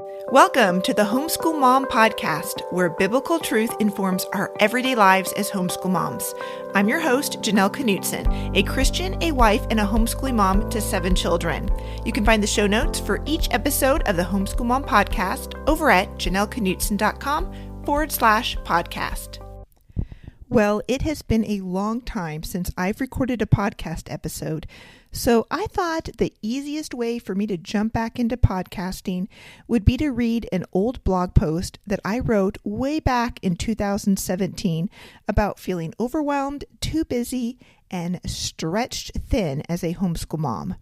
Welcome to the Homeschool Mom Podcast, where biblical truth informs our everyday lives as homeschool moms. I'm your host, Janelle Knutson, a Christian, a wife, and a homeschooling mom to 7 children. You can find the show notes for each episode of the Homeschool Mom Podcast over at janelleknutson.com/podcast. Well, it has been a long time since I've recorded a podcast episode, so I thought the easiest way for me to jump back into podcasting would be to read an old blog post that I wrote way back in 2017 about feeling overwhelmed, too busy, and stretched thin as a homeschool mom.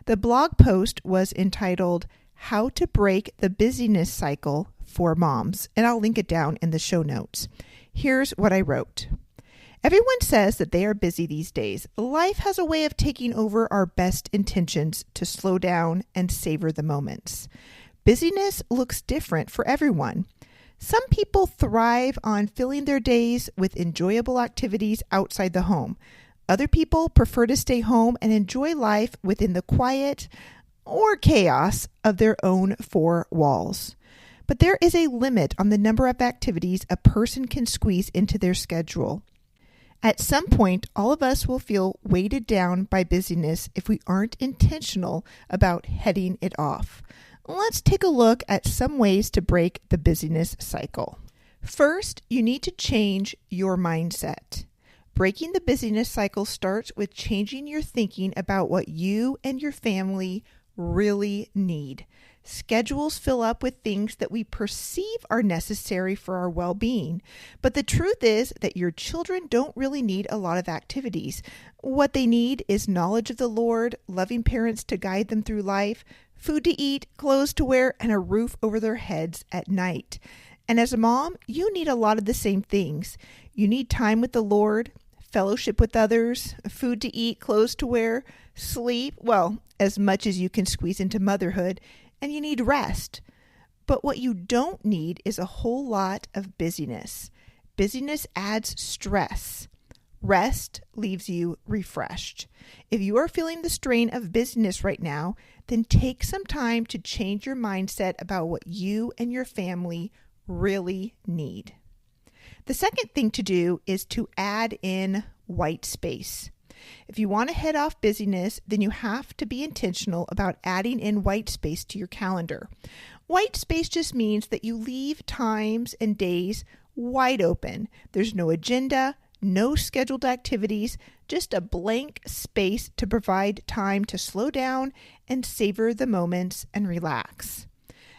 The blog post was entitled, "How to Break the Busyness Cycle for Moms," and I'll link it down in the show notes. Here's what I wrote. Everyone says that they are busy these days. Life has a way of taking over our best intentions to slow down and savor the moments. Busyness looks different for everyone. Some people thrive on filling their days with enjoyable activities outside the home. Other people prefer to stay home and enjoy life within the quiet or chaos of their own 4 walls. But there is a limit on the number of activities a person can squeeze into their schedule. At some point, all of us will feel weighted down by busyness if we aren't intentional about heading it off. Let's take a look at some ways to break the busyness cycle. First, you need to change your mindset. Breaking the busyness cycle starts with changing your thinking about what you and your family really need. Schedules fill up with things that we perceive are necessary for our well-being. But the truth is that your children don't really need a lot of activities. What they need is knowledge of the Lord, loving parents to guide them through life, food to eat, clothes to wear, and a roof over their heads at night. And as a mom, you need a lot of the same things. You need time with the Lord, fellowship with others, food to eat, clothes to wear, sleep, well, as much as you can squeeze into motherhood, and you need rest. But what you don't need is a whole lot of busyness. Busyness adds stress. Rest leaves you refreshed. If you are feeling the strain of busyness right now, then take some time to change your mindset about what you and your family really need. The second thing to do is to add in white space. If you want to head off busyness, then you have to be intentional about adding in white space to your calendar. White space just means that you leave times and days wide open. There's no agenda, no scheduled activities, just a blank space to provide time to slow down and savor the moments and relax.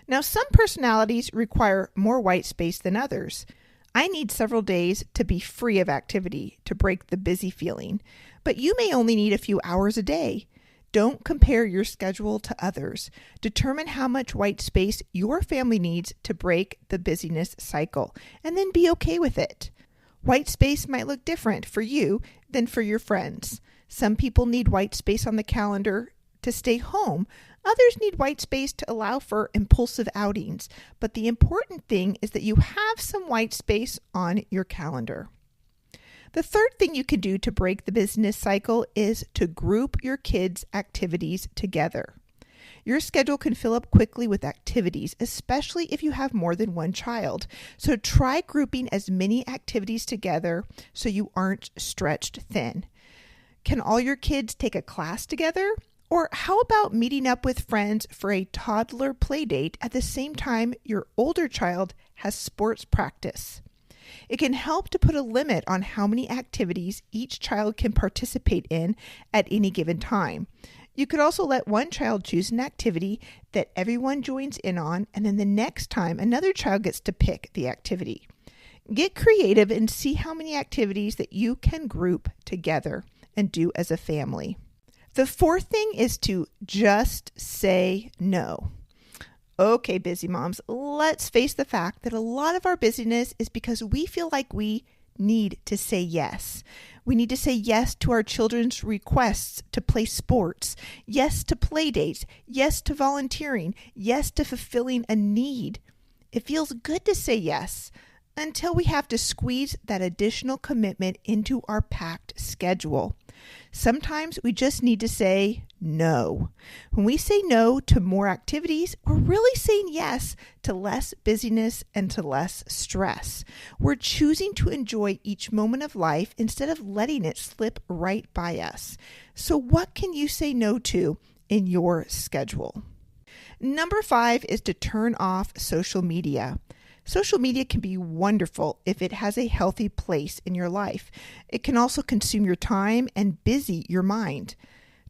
Now, some personalities require more white space than others. I need several days to be free of activity to break the busy feeling, but you may only need a few hours a day. Don't compare your schedule to others. Determine how much white space your family needs to break the busyness cycle, and then be okay with it. White space might look different for you than for your friends. Some people need white space on the calendar to stay home. Others need white space to allow for impulsive outings, but the important thing is that you have some white space on your calendar. The third thing you can do to break the business cycle is to group your kids' activities together. Your schedule can fill up quickly with activities, especially if you have more than one child. So try grouping as many activities together so you aren't stretched thin. Can all your kids take a class together? Or how about meeting up with friends for a toddler play date at the same time your older child has sports practice? It can help to put a limit on how many activities each child can participate in at any given time. You could also let one child choose an activity that everyone joins in on, and then the next time another child gets to pick the activity. Get creative and see how many activities that you can group together and do as a family. The fourth thing is to just say no. Okay, busy moms, let's face the fact that a lot of our busyness is because we feel like we need to say yes. We need to say yes to our children's requests to play sports, yes to play dates, yes to volunteering, yes to fulfilling a need. It feels good to say yes until we have to squeeze that additional commitment into our packed schedule. Sometimes we just need to say no. When we say no to more activities, we're really saying yes to less busyness and to less stress. We're choosing to enjoy each moment of life instead of letting it slip right by us. So what can you say no to in your schedule? Number 5 is to turn off social media. Social media can be wonderful if it has a healthy place in your life. It can also consume your time and busy your mind.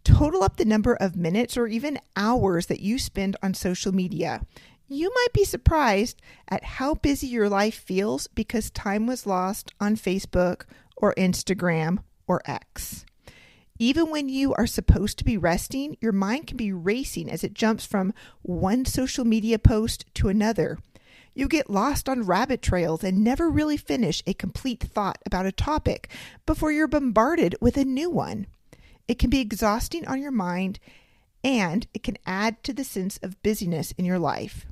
Total up the number of minutes or even hours that you spend on social media. You might be surprised at how busy your life feels because time was lost on Facebook or Instagram or X. Even when you are supposed to be resting, your mind can be racing as it jumps from one social media post to another. You get lost on rabbit trails and never really finish a complete thought about a topic before you're bombarded with a new one. It can be exhausting on your mind, and it can add to the sense of busyness in your life.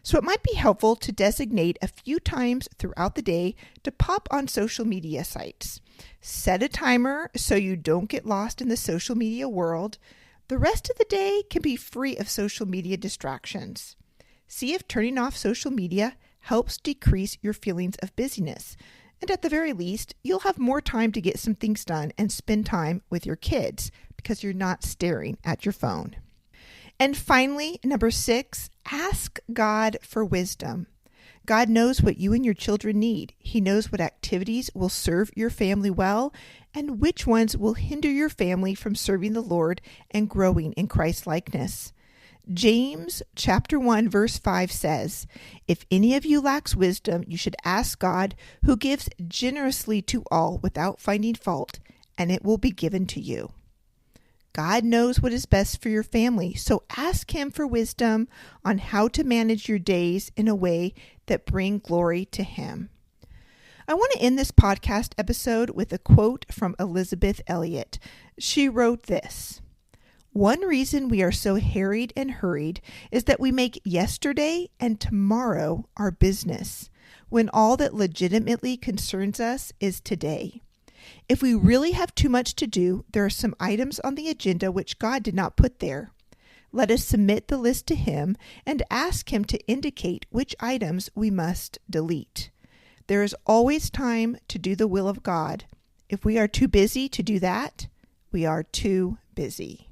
So it might be helpful to designate a few times throughout the day to pop on social media sites. Set a timer so you don't get lost in the social media world. The rest of the day can be free of social media distractions. See if turning off social media helps decrease your feelings of busyness. And at the very least, you'll have more time to get some things done and spend time with your kids because you're not staring at your phone. And finally, number 6, ask God for wisdom. God knows what you and your children need. He knows what activities will serve your family well and which ones will hinder your family from serving the Lord and growing in Christ-likeness. James chapter 1 verse 5 says, "If any of you lacks wisdom, you should ask God, who gives generously to all without finding fault, and it will be given to you." God knows what is best for your family, so ask Him for wisdom on how to manage your days in a way that bring glory to Him. I want to end this podcast episode with a quote from Elizabeth Elliot. She wrote this: "One reason we are so harried and hurried is that we make yesterday and tomorrow our business, when all that legitimately concerns us is today. If we really have too much to do, there are some items on the agenda which God did not put there. Let us submit the list to Him and ask Him to indicate which items we must delete. There is always time to do the will of God. If we are too busy to do that, we are too busy."